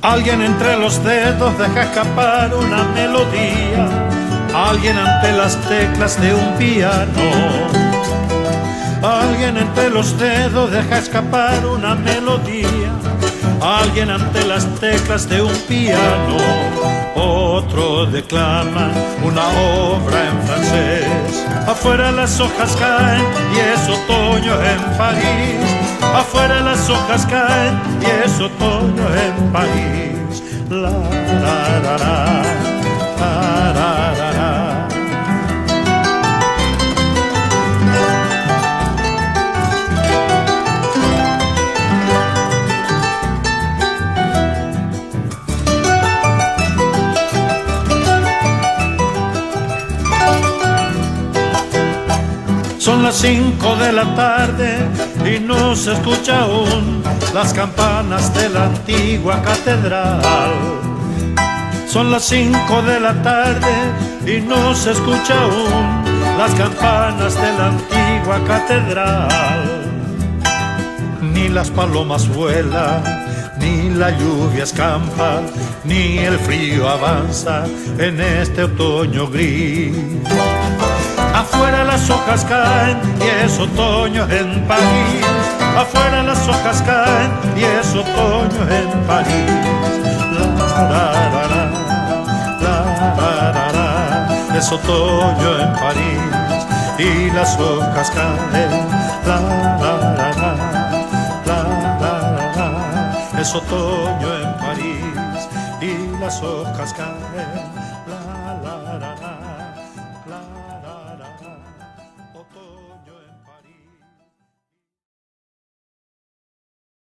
Alguien entre los dedos deja escapar una melodía, alguien ante las teclas de un piano. Alguien entre los dedos deja escapar una melodía, alguien ante las teclas de un piano. Otro declama una obra en francés. Afuera las hojas caen y es otoño en París. Afuera las hojas caen y es otoño en París. La, la, la, la, la, la, la, la. Son las 5 de la tarde y no se escucha aún las campanas de la antigua catedral. Son las 5 de la tarde y no se escucha aún las campanas de la antigua catedral. Ni las palomas vuelan, ni la lluvia escampa, ni el frío avanza en este otoño gris. Afuera las hojas caen y es otoño en París. Afuera las hojas caen y es otoño en París. La, la, la, la, la, la, la, la. Es otoño en París y las hojas caen. La, la, la, la, la, la, la, la. Es otoño en París y las hojas caen.